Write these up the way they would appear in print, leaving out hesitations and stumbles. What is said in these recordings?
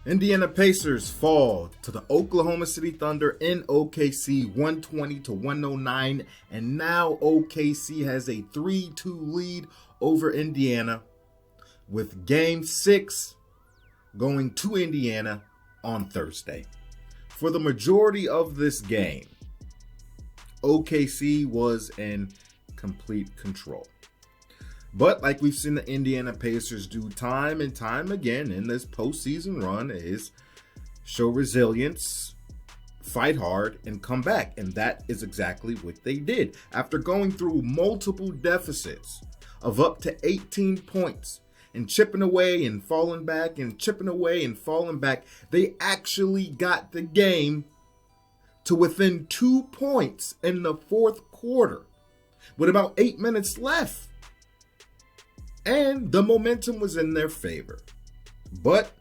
Indiana Pacers fall to the Oklahoma City Thunder in OKC 120-109, and now OKC has a 3-2 lead over Indiana, with Game 6 going to Indiana on Thursday. For the majority of this game, OKC was in complete control. But like we've seen the Indiana Pacers do time and time again in this postseason run, is show resilience, fight hard, and come back. And that is exactly what they did. After going through multiple deficits of up to 18 points and chipping away and falling back and chipping away and falling back, they actually got the game to within 2 points in the fourth quarter with about 8 minutes left. And the momentum was in their favor. But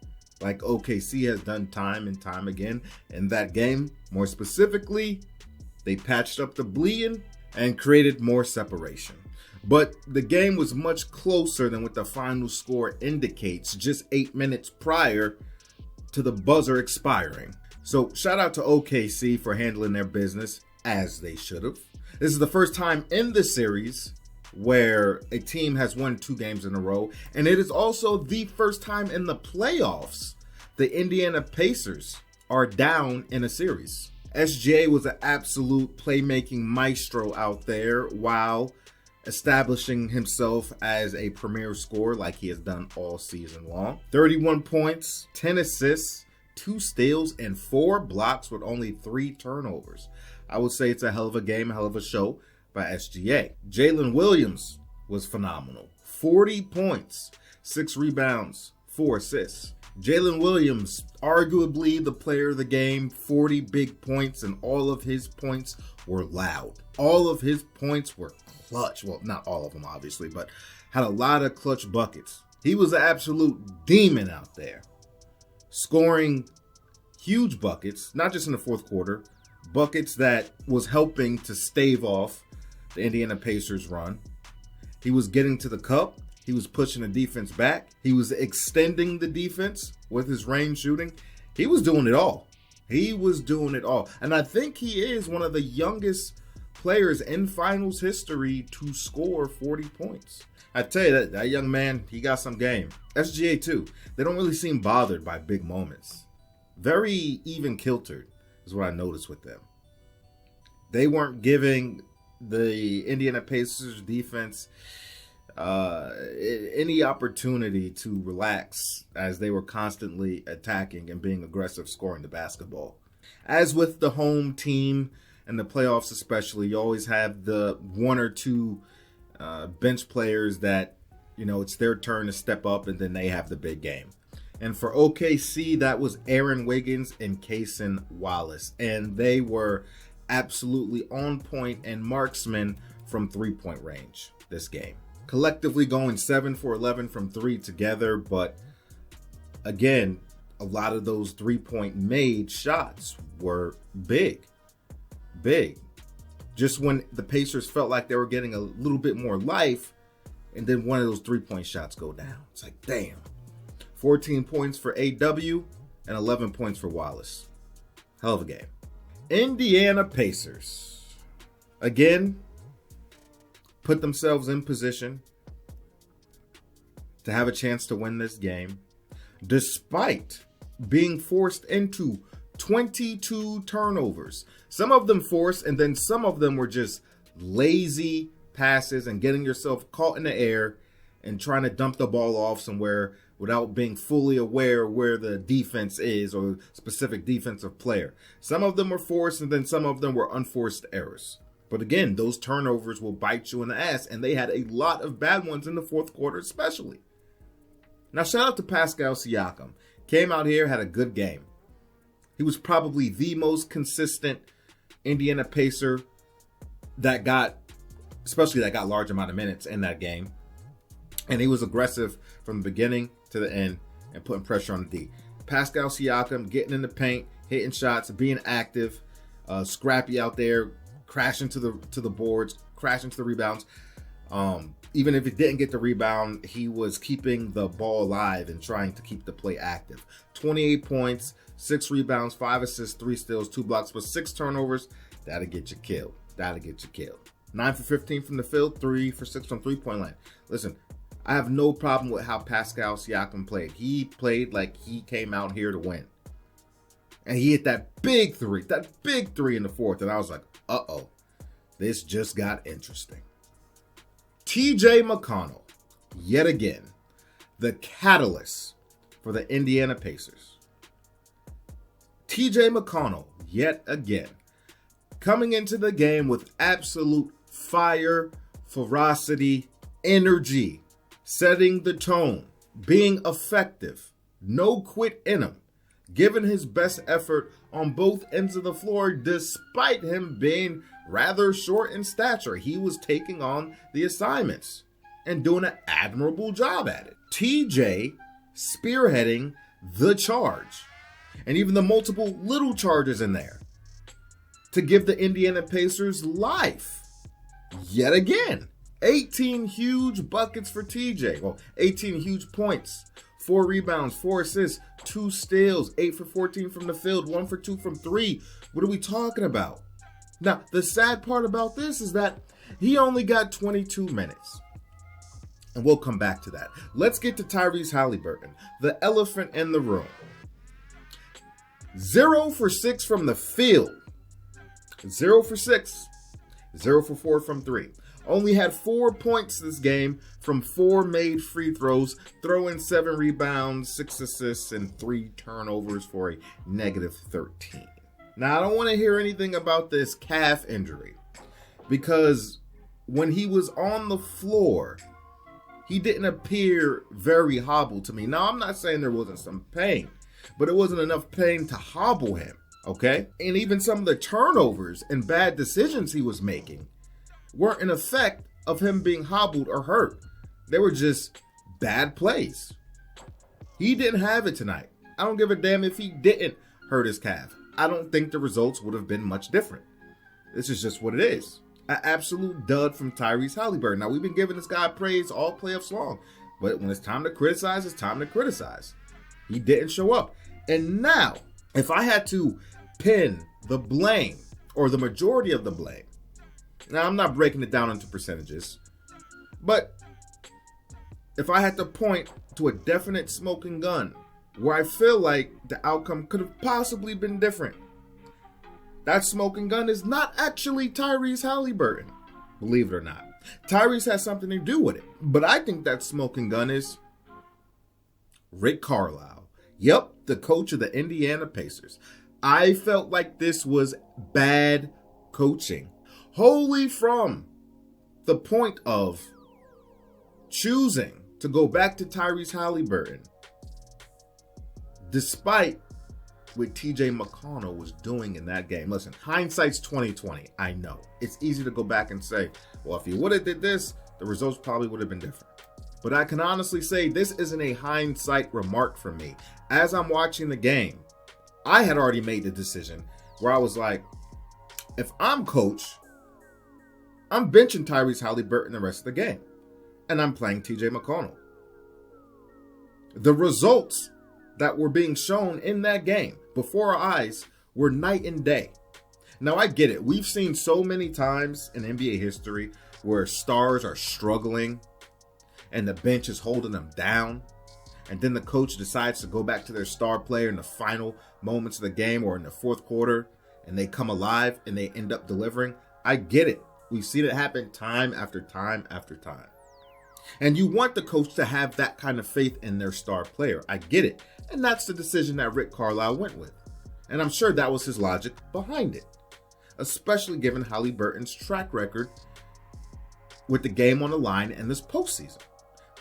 like OKC has done time and time again in that game, more specifically, they patched up the bleeding and created more separation. But the game was much closer than what the final score indicates just 8 minutes prior to the buzzer expiring. So shout out to OKC for handling their business as they should have. This is the first time in the series where a team has won 2 games in a row. And it is also the first time in the playoffs the Indiana Pacers are down in a series. SGA was an absolute playmaking maestro out there while establishing himself as a premier scorer like he has done all season long. 31 points, 10 assists, 2 steals, and 4 blocks with only 3 turnovers. I would say it's a hell of a game, a hell of a show by SGA. Jalen Williams was phenomenal. 40 points, 6 rebounds, 4 assists. Jalen Williams, arguably the player of the game, 40 big points, and all of his points were loud. All of his points were clutch. Well, not all of them, obviously, but had a lot of clutch buckets. He was an absolute demon out there, scoring huge buckets, not just in the fourth quarter, buckets that was helping to stave off the Indiana Pacers run. He was getting to the cup. He was pushing the defense back. He was extending the defense with his range shooting. He was doing it all. He was doing it all. And I think he is one of the youngest players in finals history to score 40 points. I tell you, that young man, he got some game. SGA too. They don't really seem bothered by big moments. Very even kiltered is what I noticed with them. They weren't giving the Indiana Pacers defense any opportunity to relax as they were constantly attacking and being aggressive scoring the basketball. As with the home team and the playoffs especially, you always have the 1 or 2 bench players that, you know, it's their turn to step up and then they have the big game. And for OKC, that was Aaron Wiggins and Cason Wallace. And they were absolutely on point and marksmen from 3-point range this game. Collectively going 7 for 11 from 3 together, but again, a lot of those 3-point made shots were big. Just when the Pacers felt like they were getting a little bit more life, and then one of those 3-point shots go down. It's like, damn. 14 points for AW and 11 points for Wallace. Hell of a game. Indiana Pacers, again, put themselves in position to have a chance to win this game, despite being forced into 22 turnovers. Some of them forced, and then some of them were just lazy passes and getting yourself caught in the air and trying to dump the ball off somewhere without being fully aware where the defense is or specific defensive player. Some of them were forced, and then some of them were unforced errors. But again, those turnovers will bite you in the ass, and they had a lot of bad ones in the fourth quarter especially. Now, shout out to Pascal Siakam. Came out here, had a good game. He was probably the most consistent Indiana Pacer that got large amount of minutes in that game. And he was aggressive from the beginning to the end and putting pressure on the D. Pascal Siakam getting in the paint, hitting shots, being active, scrappy out there, crashing to the boards, crashing to the rebounds. Even if he didn't get the rebound, he was keeping the ball alive and trying to keep the play active. 28 points, 6 rebounds, 5 assists, 3 steals, 2 blocks, but 6 turnovers. That'll get you killed. 9 for 15 from the field, 3 for 6 from three-point line. Listen, I have no problem with how Pascal Siakam played. He played like he came out here to win. And he hit that big three in the fourth. And I was like, uh-oh, this just got interesting. TJ McConnell, yet again, the catalyst for the Indiana Pacers. TJ McConnell, yet again, coming into the game with absolute fire, ferocity, energy, setting the tone, being effective, no quit in him, giving his best effort on both ends of the floor despite him being rather short in stature. He was taking on the assignments and doing an admirable job at it. TJ spearheading the charge and even the multiple little charges in there to give the Indiana Pacers life. Yet again, 18 huge buckets for TJ. Well, 18 huge points, 4 rebounds, 4 assists, 2 steals, 8 for 14 from the field, 1 for 2 from 3. What are we talking about? Now, the sad part about this is that he only got 22 minutes. And we'll come back to that. Let's get to Tyrese Haliburton, the elephant in the room. 0 for 6 from the field. 0 for 6. 0 for 4 from 3. Only had 4 points this game from 4 made free throws, throwing 7 rebounds, 6 assists, and 3 turnovers for a negative 13. Now, I don't want to hear anything about this calf injury because when he was on the floor, he didn't appear very hobbled to me. Now, I'm not saying there wasn't some pain, but it wasn't enough pain to hobble him, okay? And even some of the turnovers and bad decisions he was making weren't an effect of him being hobbled or hurt. They were just bad plays. He didn't have it tonight. I don't give a damn if he didn't hurt his calf. I don't think the results would have been much different. This is just what it is. An absolute dud from Tyrese Haliburton. Now, we've been giving this guy praise all playoffs long, but when it's time to criticize, it's time to criticize. He didn't show up. And now, if I had to pin the blame or the majority of the blame, now I'm not breaking it down into percentages, but if I had to point to a definite smoking gun where I feel like the outcome could have possibly been different, that smoking gun is not actually Tyrese Haliburton, believe it or not. Tyrese has something to do with it, but I think that smoking gun is Rick Carlisle. Yep, the coach of the Indiana Pacers. I felt like this was bad coaching, wholly from the point of choosing to go back to Tyrese Haliburton, despite what TJ McConnell was doing in that game. Listen, hindsight's 2020. I know it's easy to go back and say, well, if he would have did this, the results probably would have been different. But I can honestly say this isn't a hindsight remark from me. As I'm watching the game, I had already made the decision where I was like, if I'm coach, I'm benching Tyrese Haliburton the rest of the game. And I'm playing TJ McConnell. The results that were being shown in that game before our eyes were night and day. Now, I get it. We've seen so many times in NBA history where stars are struggling and the bench is holding them down. And then the coach decides to go back to their star player in the final moments of the game or in the fourth quarter, and they come alive and they end up delivering. I get it. We've seen it happen time after time after time. And you want the coach to have that kind of faith in their star player. I get it. And that's the decision that Rick Carlisle went with. And I'm sure that was his logic behind it, especially given Haliburton's track record with the game on the line in this postseason.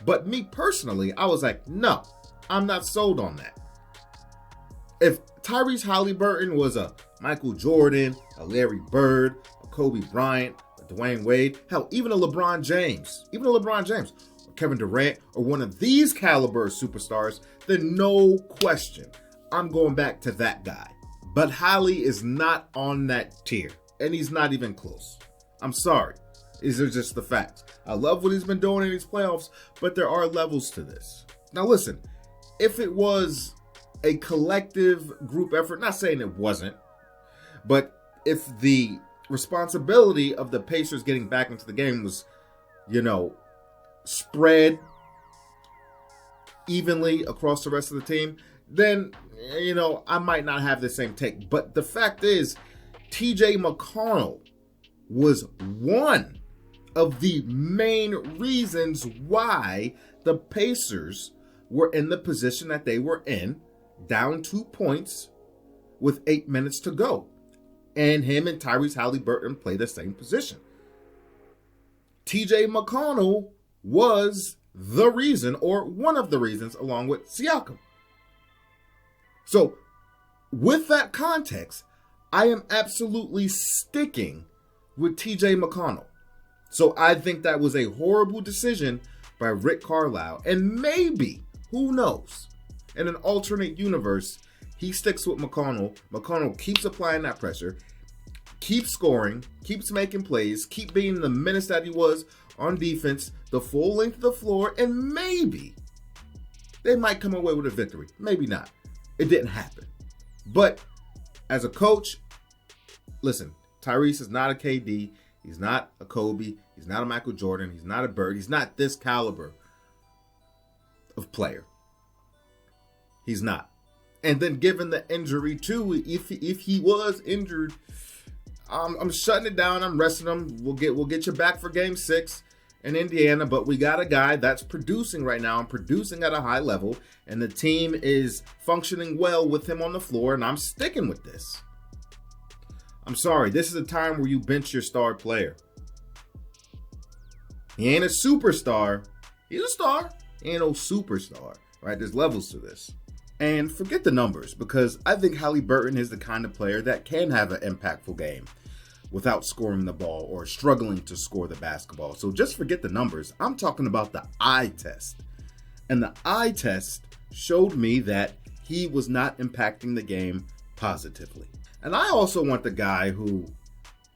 But me personally, I was like, no, I'm not sold on that. If Tyrese Haliburton was a Michael Jordan, a Larry Bird, a Kobe Bryant, a Dwayne Wade, hell, even a LeBron James, or Kevin Durant, or one of these caliber superstars, then no question, I'm going back to that guy. But Hali is not on that tier, and he's not even close. I'm sorry. These are just the facts. I love what he's been doing in these playoffs, but there are levels to this. Now listen, if it was a collective group effort, not saying it wasn't, but if the responsibility of the Pacers getting back into the game was, spread evenly across the rest of the team, then, I might not have the same take. But the fact is, TJ McConnell was one of the main reasons why the Pacers were in the position that they were in, down 2 points with 8 minutes to go. And him and Tyrese Haliburton play the same position. TJ McConnell was the reason, or one of the reasons, along with Siakam. So, with that context, I am absolutely sticking with TJ McConnell. So I think that was a horrible decision by Rick Carlisle. And maybe, who knows, in an alternate universe, he sticks with McConnell. McConnell keeps applying that pressure, keeps scoring, keeps making plays, keep being the menace that he was on defense, the full length of the floor, and maybe they might come away with a victory. Maybe not. It didn't happen. But as a coach, listen, Tyrese is not a KD. He's not a Kobe. He's not a Michael Jordan. He's not a Bird. He's not this caliber of player. He's not. And then given the injury too, if he was injured, I'm shutting it down. I'm resting him. We'll get you back for Game 6 in Indiana. But we got a guy that's producing right now and producing at a high level, and the team is functioning well with him on the floor. And I'm sticking with this. I'm sorry. This is a time where you bench your star player. He ain't a superstar. He's a star. He ain't no superstar. Right? There's levels to this. And forget the numbers, because I think Haliburton is the kind of player that can have an impactful game without scoring the ball or struggling to score the basketball. So just forget the numbers. I'm talking about the eye test. And the eye test showed me that he was not impacting the game positively. And I also want the guy who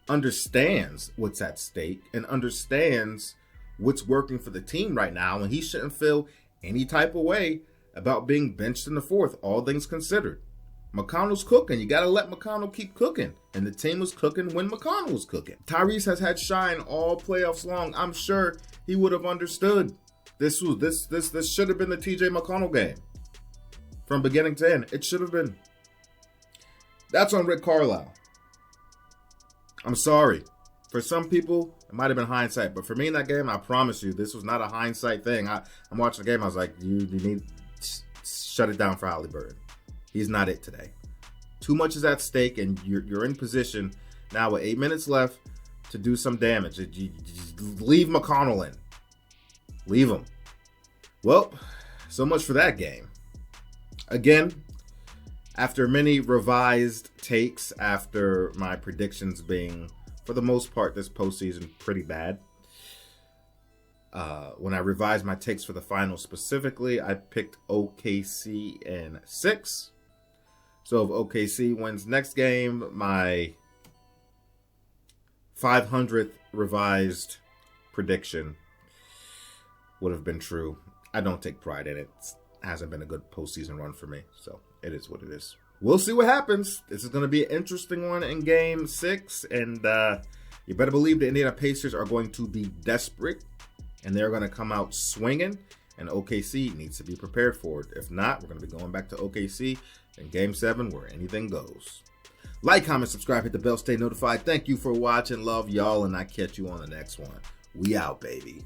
understands what's at stake and understands what's working for the team right now, and he shouldn't feel any type of way about being benched in the fourth, all things considered. McConnell's cooking. You got to let McConnell keep cooking. And the team was cooking when McConnell was cooking. Tyrese has had shine all playoffs long. I'm sure he would have understood. This should have been the TJ McConnell game. From beginning to end. It should have been. That's on Rick Carlisle. I'm sorry. For some people, it might have been hindsight. But for me in that game, I promise you, this was not a hindsight thing. I'm watching the game. I was like, you need shut it down for Haliburton. He's not it today. Too much is at stake, and you're in position now with 8 minutes left to do some damage. You leave McConnell in. Leave him. Well, so much for that game. Again, after many revised takes, after my predictions being, for the most part, this postseason pretty bad, when I revised my takes for the finals specifically, I picked OKC in 6. So if OKC wins next game, my 500th revised prediction would have been true. I don't take pride in it. It hasn't been a good postseason run for me, so it is what it is. We'll see what happens. This is going to be an interesting one in Game 6, and you better believe the Indiana Pacers are going to be desperate, and they're going to come out swinging, and OKC needs to be prepared for it. If not, we're going to be going back to OKC in Game 7 where anything goes. Like, comment, subscribe, hit the bell, stay notified. Thank you for watching. Love y'all, and I catch you on the next one. We out, baby.